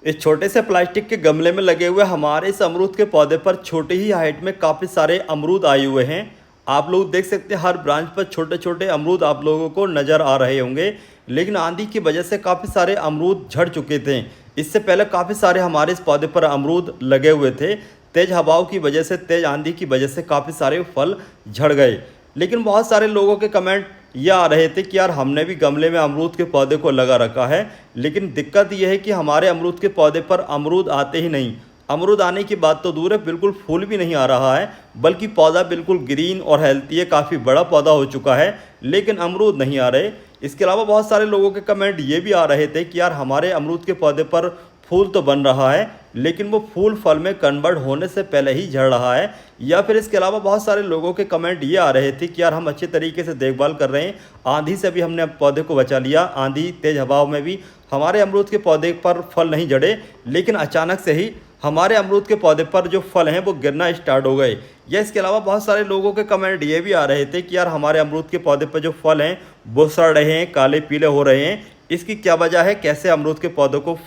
इस छोटे से प्लास्टिक के गमले में लगे हुए हमारे इस अमरूद के पौधे पर छोटी ही हाइट में काफ़ी सारे अमरूद आए हुए हैं। आप लोग देख सकते हैं हर ब्रांच पर छोटे छोटे अमरूद आप लोगों को नज़र आ रहे होंगे। लेकिन आंधी की वजह से काफ़ी सारे अमरूद झड़ चुके थे। इससे पहले काफ़ी सारे हमारे इस पौधे पर अमरूद लगे हुए थे। तेज़ हवाओं की वजह से, तेज़ आंधी की वजह से काफ़ी सारे फल झड़ गए। लेकिन बहुत सारे लोगों के कमेंट ये आ रहे थे कि यार हमने भी गमले में अमरूद के पौधे को लगा रखा है, लेकिन दिक्कत ये है कि हमारे अमरूद के पौधे पर अमरूद आते ही नहीं। अमरूद आने की बात तो दूर है, बिल्कुल फूल भी नहीं आ रहा है, बल्कि पौधा बिल्कुल ग्रीन और हेल्थी है, काफ़ी बड़ा पौधा हो चुका है, लेकिन अमरूद नहीं आ रहे। इसके अलावा बहुत सारे लोगों के कमेंट ये भी आ रहे थे कि यार हमारे अमरूद के पौधे पर फूल तो बन रहा है, लेकिन वो फूल फल में कन्वर्ट होने से पहले ही झड़ रहा है। या फिर इसके अलावा बहुत सारे लोगों के कमेंट ये आ रहे थे कि यार हम अच्छे तरीके से देखभाल कर रहे हैं, आंधी से भी हमने पौधे को बचा लिया, आंधी तेज़ हवाओं में भी हमारे अमरूद के पौधे पर फल नहीं झड़े, लेकिन अचानक से ही हमारे अमरूद के पौधे पर जो फल हैं वो गिरना स्टार्ट हो गए। या इसके अलावा बहुत सारे लोगों के कमेंट ये भी आ रहे थे कि यार हमारे अमरूद के पौधे पर जो फल हैं वो सड़ रहे हैं, काले पीले हो रहे हैं, इसकी क्या वजह है, कैसे अमरूद के पौधों को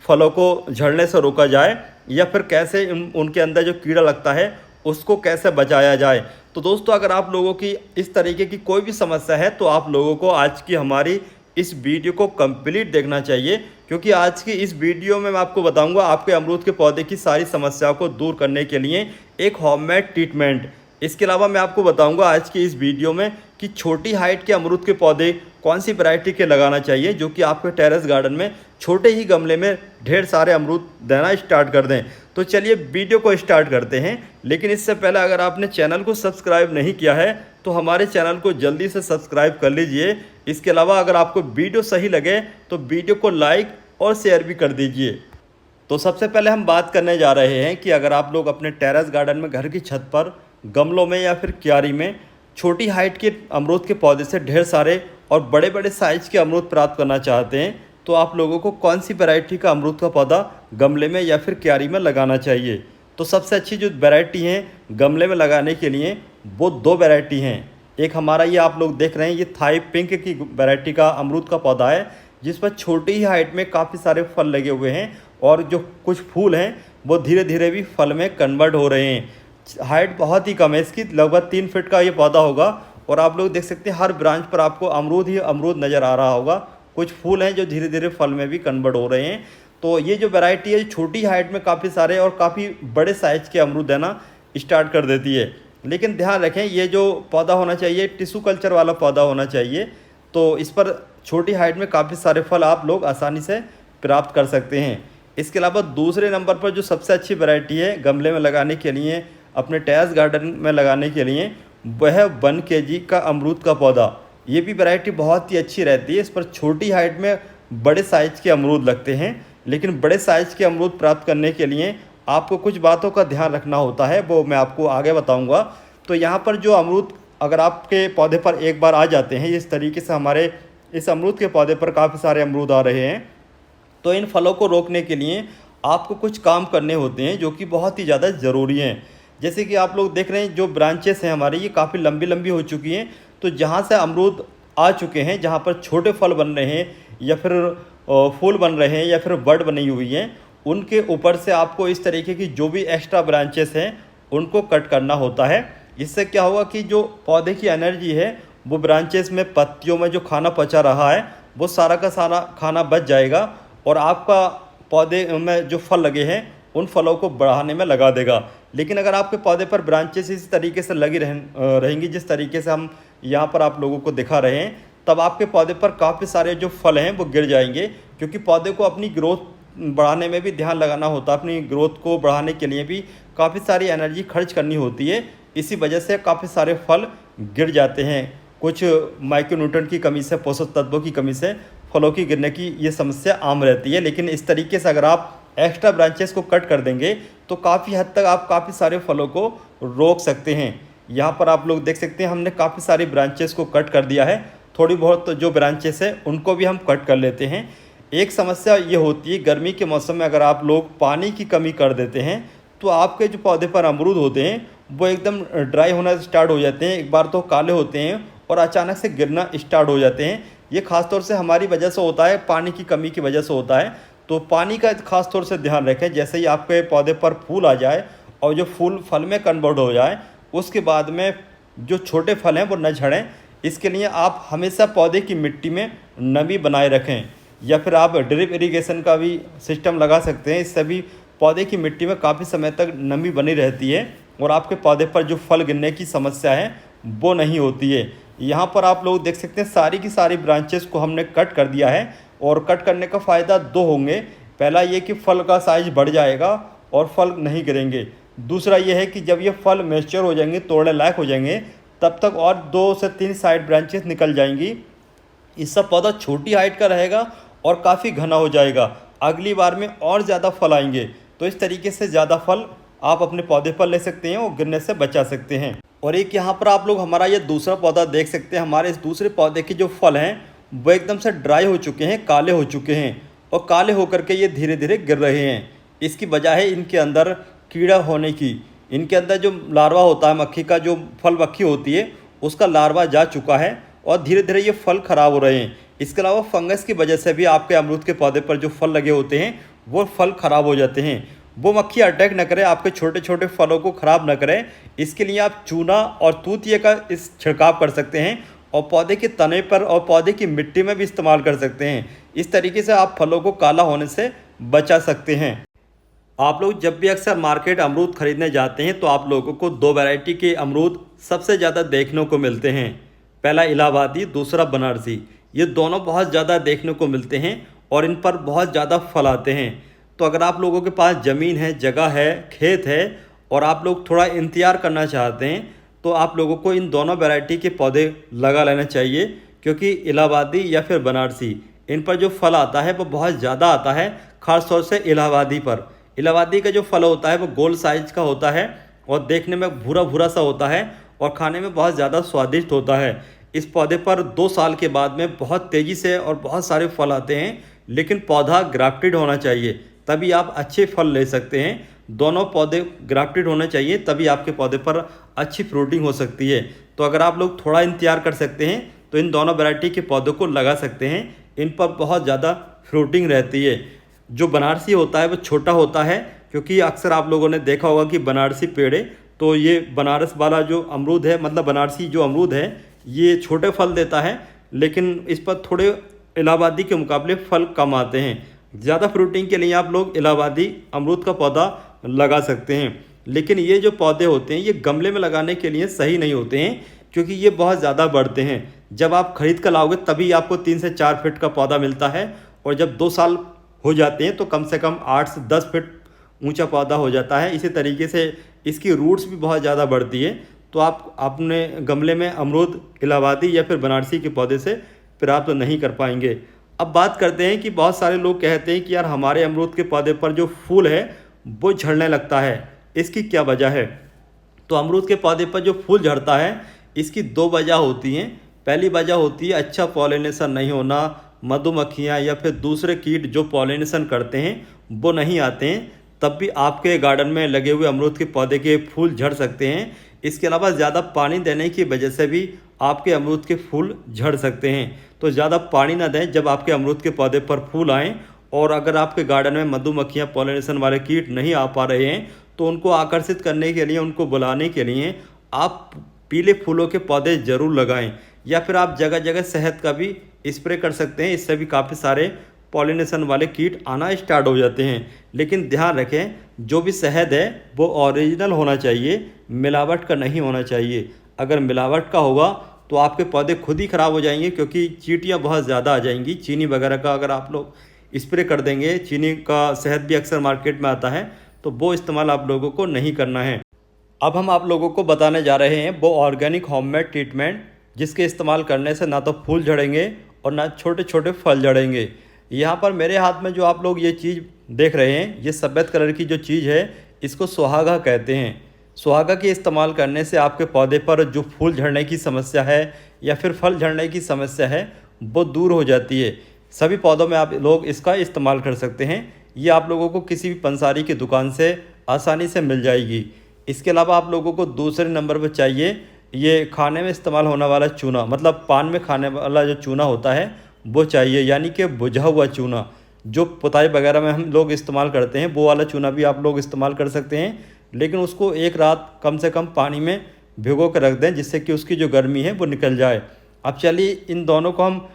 फलों को झड़ने से रोका जाए, या फिर कैसे उनके अंदर जो कीड़ा लगता है उसको कैसे बचाया जाए। तो दोस्तों, अगर आप लोगों की इस तरीके की कोई भी समस्या है तो आप लोगों को आज की हमारी इस वीडियो को कंप्लीट देखना चाहिए, क्योंकि आज की इस वीडियो में मैं आपको बताऊंगा आपके अमरूद के पौधे की सारी समस्याओं को दूर करने के लिए एक होममेड ट्रीटमेंट। इसके अलावा मैं आपको बताऊंगा आज की इस वीडियो में कि छोटी हाइट के अमरूद के पौधे कौन सी वैरायटी के लगाना चाहिए जो कि आपके टेरेस गार्डन में छोटे ही गमले में ढेर सारे अमरूद देना स्टार्ट कर दें। तो चलिए वीडियो को स्टार्ट करते हैं। लेकिन इससे पहले अगर आपने चैनल को सब्सक्राइब नहीं किया है तो हमारे चैनल को जल्दी से सब्सक्राइब कर लीजिए। इसके अलावा अगर आपको वीडियो सही लगे तो वीडियो को लाइक और शेयर भी कर दीजिए। तो सबसे पहले हम बात करने जा रहे हैं कि अगर आप लोग अपने टेरेस गार्डन में, घर की छत पर, गमलों में या फिर क्यारी में छोटी हाइट के अमरूद के पौधे से ढेर सारे और बड़े बड़े साइज़ के अमरूद प्राप्त करना चाहते हैं, तो आप लोगों को कौन सी वैरायटी का अमरूद का पौधा गमले में या फिर क्यारी में लगाना चाहिए। तो सबसे अच्छी जो वैरायटी है गमले में लगाने के लिए वो दो वैरायटी हैं। एक हमारा ये आप लोग देख रहे हैं, ये थाई पिंक की वैरायटी का अमरूद का पौधा है, जिस पर छोटी ही हाइट में काफ़ी सारे फल लगे हुए हैं और जो कुछ फूल हैं वो धीरे धीरे भी फल में कन्वर्ट हो रहे हैं। हाइट बहुत ही कम है इसकी, लगभग 3 फीट का ये पौधा होगा और आप लोग देख सकते हैं हर ब्रांच पर आपको अमरूद ही अमरूद नज़र आ रहा होगा। कुछ फूल हैं जो धीरे धीरे फल में भी कन्वर्ट हो रहे हैं। तो ये जो वैरायटी है छोटी हाइट में काफ़ी सारे और काफ़ी बड़े साइज़ के अमरूद देना स्टार्ट कर देती है। लेकिन ध्यान रखें, ये जो पौधा होना चाहिए टिश्यू कल्चर वाला पौधा होना चाहिए, तो इस पर छोटी हाइट में काफ़ी सारे फल आप लोग आसानी से प्राप्त कर सकते हैं। इसके अलावा दूसरे नंबर पर जो सबसे अच्छी वैरायटी है गमले में लगाने के लिए, अपने टेरेस गार्डन में लगाने के लिए, वह 1 kg का अमरूद का पौधा। ये भी वैरायटी बहुत ही अच्छी रहती है। इस पर छोटी हाइट में बड़े साइज़ के अमरूद लगते हैं, लेकिन बड़े साइज़ के अमरूद प्राप्त करने के लिए आपको कुछ बातों का ध्यान रखना होता है, वो मैं आपको आगे बताऊंगा। तो यहाँ पर जो अमरूद अगर आपके पौधे पर एक बार आ जाते हैं, इस तरीके से हमारे इस अमरूद के पौधे पर काफ़ी सारे अमरूद आ रहे हैं, तो इन फलों को रोकने के लिए आपको कुछ काम करने होते हैं जो कि बहुत ही ज़्यादा ज़रूरी हैं। जैसे कि आप लोग देख रहे हैं जो ब्रांचेस हैं हमारी, ये काफ़ी लंबी लंबी हो चुकी हैं। तो जहाँ से अमरूद आ चुके हैं, जहाँ पर छोटे फल बन रहे हैं या फिर फूल बन रहे हैं या फिर बड बनी हुई हैं, उनके ऊपर से आपको इस तरीके की जो भी एक्स्ट्रा ब्रांचेस हैं उनको कट करना होता है। इससे क्या होगा कि जो पौधे की एनर्जी है वो ब्रांचेस में, पत्तियों में जो खाना पचा रहा है वो सारा का सारा खाना बच जाएगा और आपका पौधे में जो फल लगे हैं उन फलों को बढ़ाने में लगा देगा। लेकिन अगर आपके पौधे पर ब्रांचेस इस तरीके से लगी रहेंगी जिस तरीके से हम यहाँ पर आप लोगों को दिखा रहे हैं, तब आपके पौधे पर काफ़ी सारे जो फल हैं वो गिर जाएंगे, क्योंकि पौधे को अपनी ग्रोथ बढ़ाने में भी ध्यान लगाना होता है। अपनी ग्रोथ को बढ़ाने के लिए भी काफ़ी सारी एनर्जी खर्च करनी होती है। इसी वजह से काफ़ी सारे फल गिर जाते हैं। कुछ माइक्रोन्यूट्रिएंट की कमी से, पोषक तत्वों की कमी से फलों की गिरने की ये समस्या आम रहती है। लेकिन इस तरीके से अगर आप एक्स्ट्रा ब्रांचेस को कट कर देंगे तो काफ़ी हद तक आप काफ़ी सारे फलों को रोक सकते हैं। यहाँ पर आप लोग देख सकते हैं हमने काफ़ी सारी ब्रांचेस को कट कर दिया है। थोड़ी बहुत जो ब्रांचेस है उनको भी हम कट कर लेते हैं। एक समस्या ये होती है गर्मी के मौसम में अगर आप लोग पानी की कमी कर देते हैं तो आपके जो पौधे पर अमरूद होते हैं वो एकदम ड्राई होना स्टार्ट हो जाते हैं। एक बार तो काले होते हैं और अचानक से गिरना स्टार्ट हो जाते हैं। ये खासतौर से हमारी वजह से होता है, पानी की कमी की वजह से होता है। तो पानी का खास तौर से ध्यान रखें। जैसे ही आपके पौधे पर फूल आ जाए और जो फूल फल में कन्वर्ट हो जाए, उसके बाद में जो छोटे फल हैं वो न झड़ें, इसके लिए आप हमेशा पौधे की मिट्टी में नमी बनाए रखें, या फिर आप ड्रिप इरिगेशन का भी सिस्टम लगा सकते हैं। इससे भी पौधे की मिट्टी में काफ़ी समय तक नमी बनी रहती है और आपके पौधे पर जो फल गिरने की समस्या है वो नहीं होती है। यहाँ पर आप लोग देख सकते हैं सारी की सारी ब्रांचेस को हमने कट कर दिया है, और कट करने का फ़ायदा दो होंगे। पहला ये कि फल का साइज़ बढ़ जाएगा और फल नहीं गिरेंगे। दूसरा ये है कि जब ये फल मैच्योर हो जाएंगे, तोड़ने लायक हो जाएंगे, तब तक और 2 से 3 साइड ब्रांचेस निकल जाएंगी। इससे पौधा छोटी हाइट का रहेगा और काफ़ी घना हो जाएगा। अगली बार में और ज़्यादा फल आएंगे। तो इस तरीके से ज़्यादा फल आप अपने पौधे पर ले सकते हैं और गिरने से बचा सकते हैं। और एक यहाँ पर आप लोग हमारा ये दूसरा पौधा देख सकते हैं। हमारे इस दूसरे पौधे के जो फल हैं वो एकदम से ड्राई हो चुके हैं, काले हो चुके हैं, और काले होकर के ये धीरे धीरे गिर रहे हैं। इसकी वजह है इनके अंदर कीड़ा होने की। इनके अंदर जो लार्वा होता है मक्खी का, जो फल मक्खी होती है, उसका लार्वा जा चुका है और धीरे धीरे ये फल ख़राब हो रहे हैं। इसके अलावा फंगस की वजह से भी आपके अमरूद के पौधे पर जो फल लगे होते हैं वो फल ख़राब हो जाते हैं। वो मक्खी अटैक न करे, आपके छोटे छोटे फलों को ख़राब न करें, इसके लिए आप चूना और तूतिए का इस छिड़काव कर सकते हैं, और पौधे के तने पर और पौधे की मिट्टी में भी इस्तेमाल कर सकते हैं। इस तरीके से आप फलों को काला होने से बचा सकते हैं। आप लोग जब भी अक्सर मार्केट अमरूद खरीदने जाते हैं तो आप लोगों को 2 वैरायटी के अमरूद सबसे ज़्यादा देखने को मिलते हैं। पहला इलाहाबादी, दूसरा बनारसी। ये दोनों बहुत ज़्यादा देखने को मिलते हैं और इन पर बहुत ज़्यादा फल आते हैं। तो अगर आप लोगों के पास ज़मीन है, जगह है, खेत है, और आप लोग थोड़ा इंतज़ार करना चाहते हैं, तो आप लोगों को इन दोनों वैरायटी के पौधे लगा लेना चाहिए। क्योंकि इलाहाबादी या फिर बनारसी, इन पर जो फल आता है वो बहुत ज़्यादा आता है, ख़ास तौर से इलाहाबादी पर। इलाहाबादी का जो फल होता है वो गोल साइज का होता है और देखने में भूरा भूरा सा होता है और खाने में बहुत ज़्यादा स्वादिष्ट होता है। इस पौधे पर 2 साल के बाद में बहुत तेज़ी से और बहुत सारे फल आते हैं, लेकिन पौधा ग्राफ्टेड होना चाहिए, तभी आप अच्छे फल ले सकते हैं। दोनों पौधे ग्राफ्टेड होने चाहिए, तभी आपके पौधे पर अच्छी फ्रूटिंग हो सकती है। तो अगर आप लोग थोड़ा इंतजार कर सकते हैं तो इन दोनों वैरायटी के पौधों को लगा सकते हैं। इन पर बहुत ज़्यादा फ्रूटिंग रहती है। जो बनारसी होता है वो छोटा होता है, क्योंकि अक्सर आप लोगों ने देखा होगा कि बनारसी पेड़े, तो ये बनारस वाला जो अमरूद है, मतलब बनारसी जो अमरूद है, ये छोटे फल देता है, लेकिन इस पर थोड़े इलाहाबादी के मुकाबले फल कम आते हैं। ज़्यादा फ्रूटिंग के लिए आप लोग इलाहाबादी अमरूद का पौधा लगा सकते हैं। लेकिन ये जो पौधे होते हैं ये गमले में लगाने के लिए सही नहीं होते हैं, क्योंकि ये बहुत ज़्यादा बढ़ते हैं। जब आप खरीद कर लाओगे तभी आपको 3 से 4 फीट का पौधा मिलता है, और जब 2 साल हो जाते हैं तो कम से कम 8 से 10 फीट ऊंचा पौधा हो जाता है। इसी तरीके से इसकी रूट्स भी बहुत ज़्यादा बढ़ती है। तो आप अपने गमले में अमरूद, इलाहाबादी या फिर बनारसी के पौधे से प्राप्त नहीं कर पाएंगे। अब बात करते हैं कि बहुत सारे लोग कहते हैं कि यार हमारे अमरूद के पौधे पर जो फूल है वो झड़ने लगता है, इसकी क्या वजह है। तो अमरूद के पौधे पर जो फूल झड़ता है, इसकी 2 वजह होती हैं। पहली वजह होती है अच्छा पॉलिनेशन नहीं होना, मधुमक्खियाँ या फिर दूसरे कीट जो पॉलिनेशन करते हैं वो नहीं आते हैं, तब भी आपके गार्डन में लगे हुए अमरूद के पौधे के फूल झड़ सकते हैं। इसके अलावा ज़्यादा पानी देने की वजह से भी आपके अमरूद के फूल झड़ सकते हैं। तो ज़्यादा पानी ना दें जब आपके अमरूद के पौधे पर फूल आएँ। और अगर आपके गार्डन में मधुमक्खियाँ, पॉलिनेशन वाले कीट नहीं आ पा रहे हैं, तो उनको आकर्षित करने के लिए, उनको बुलाने के लिए आप पीले फूलों के पौधे ज़रूर लगाएं, या फिर आप जगह जगह शहद का भी स्प्रे कर सकते हैं। इससे भी काफ़ी सारे पॉलिनेशन वाले कीट आना स्टार्ट हो जाते हैं। लेकिन ध्यान रखें, जो भी शहद है वो ओरिजिनल होना चाहिए, मिलावट का नहीं होना चाहिए। अगर मिलावट का होगा तो आपके पौधे खुद ही ख़राब हो जाएंगे, क्योंकि चींटियाँ बहुत ज़्यादा आ जाएंगी। चीनी वगैरह का अगर आप लोग स्प्रे कर देंगे, चीनी का शहद भी अक्सर मार्केट में आता है, तो वो इस्तेमाल आप लोगों को नहीं करना है। अब हम आप लोगों को बताने जा रहे हैं वो ऑर्गेनिक होममेड ट्रीटमेंट, जिसके इस्तेमाल करने से ना तो फूल झड़ेंगे और ना छोटे छोटे फल झड़ेंगे। यहाँ पर मेरे हाथ में जो आप लोग ये चीज़ देख रहे हैं, ये सफ़ेद कलर की जो चीज़ है, इसको सुहागा कहते हैं। सुहागा के इस्तेमाल करने से आपके पौधे पर जो फूल झड़ने की समस्या है या फिर फल झड़ने की समस्या है वो दूर हो जाती है। सभी पौधों में आप लोग इसका इस्तेमाल कर सकते हैं। ये आप लोगों को किसी भी पंसारी की दुकान से आसानी से मिल जाएगी। इसके अलावा आप लोगों को दूसरे नंबर पर चाहिए ये खाने में इस्तेमाल होने वाला चूना, मतलब पान में खाने वाला जो चूना होता है वो चाहिए, यानी कि बुझा हुआ चूना, जो पुताई वगैरह में हम लोग इस्तेमाल करते हैं वो वाला चूना भी आप लोग इस्तेमाल कर सकते हैं, लेकिन उसको एक रात कम से कम पानी में भिगो कर रख दें, जिससे कि उसकी जो गर्मी है वो निकल जाए। अब चलिए इन दोनों को हम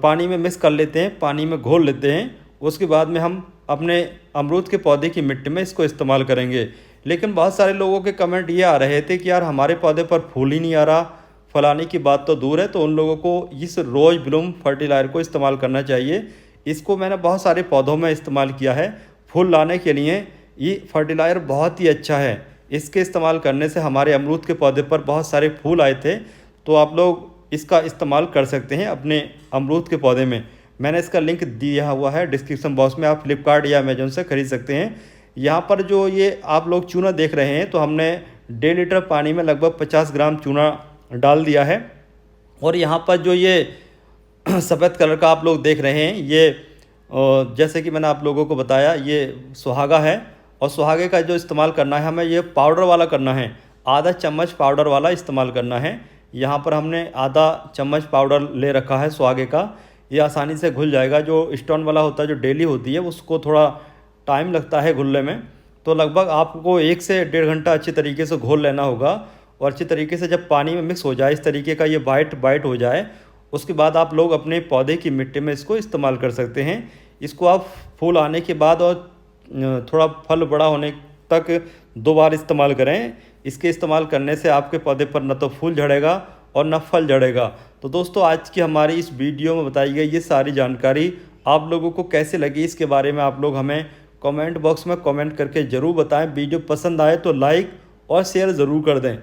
पानी में मिक्स कर लेते हैं, पानी में घोल लेते हैं। उसके बाद में हम अपने अमरूद के पौधे की मिट्टी में इसको इस्तेमाल करेंगे। लेकिन बहुत सारे लोगों के कमेंट ये आ रहे थे कि यार हमारे पौधे पर फूल ही नहीं आ रहा, फलाने की बात तो दूर है। तो उन लोगों को इस रोज ब्लूम फर्टिलाइजर को इस्तेमाल करना चाहिए। इसको मैंने बहुत सारे पौधों में इस्तेमाल किया है फूल लाने के लिए। ये फर्टिलाइज़र बहुत ही अच्छा है। इसके इस्तेमाल करने से हमारे अमरूद के पौधे पर बहुत सारे फूल आए थे। तो आप लोग इसका इस्तेमाल कर सकते हैं अपने अमरूद के पौधे में। मैंने इसका लिंक दिया हुआ है डिस्क्रिप्शन बॉक्स में, आप फ्लिपकार्ट या अमेजोन से खरीद सकते हैं। यहाँ पर जो ये आप लोग चूना देख रहे हैं, तो हमने 1.5 लीटर पानी में लगभग 50 ग्राम चूना डाल दिया है। और यहाँ पर जो ये सफ़ेद कलर का आप लोग देख रहे हैं, ये जैसे कि मैंने आप लोगों को बताया, ये सुहागा है। और सुहागे का जो इस्तेमाल करना है हमें, ये पाउडर वाला करना है। आधा चम्मच पाउडर वाला इस्तेमाल करना है। यहाँ पर हमने आधा चम्मच पाउडर ले रखा है सुहागे का। ये आसानी से घुल जाएगा। जो स्टोन वाला होता है, जो डेली होती है, उसको थोड़ा टाइम लगता है घुलने में। तो लगभग आपको 1 से 1.5 घंटा अच्छी तरीके से घोल लेना होगा। और अच्छी तरीके से जब पानी में मिक्स हो जाए, इस तरीके का ये वाइट हो जाए, उसके बाद आप लोग अपने पौधे की मिट्टी में इसको इस्तेमाल कर सकते हैं। इसको आप फूल आने के बाद और थोड़ा फल बड़ा होने तक 2 बार इस्तेमाल करें। इसके इस्तेमाल करने से आपके पौधे पर न तो फूल झड़ेगा और न फल झड़ेगा। तो दोस्तों, आज की हमारी इस वीडियो में बताई गई ये सारी जानकारी आप लोगों को कैसे लगी, इसके बारे में आप लोग हमें कमेंट बॉक्स में कमेंट करके ज़रूर बताएं। वीडियो पसंद आए तो लाइक और शेयर ज़रूर कर दें।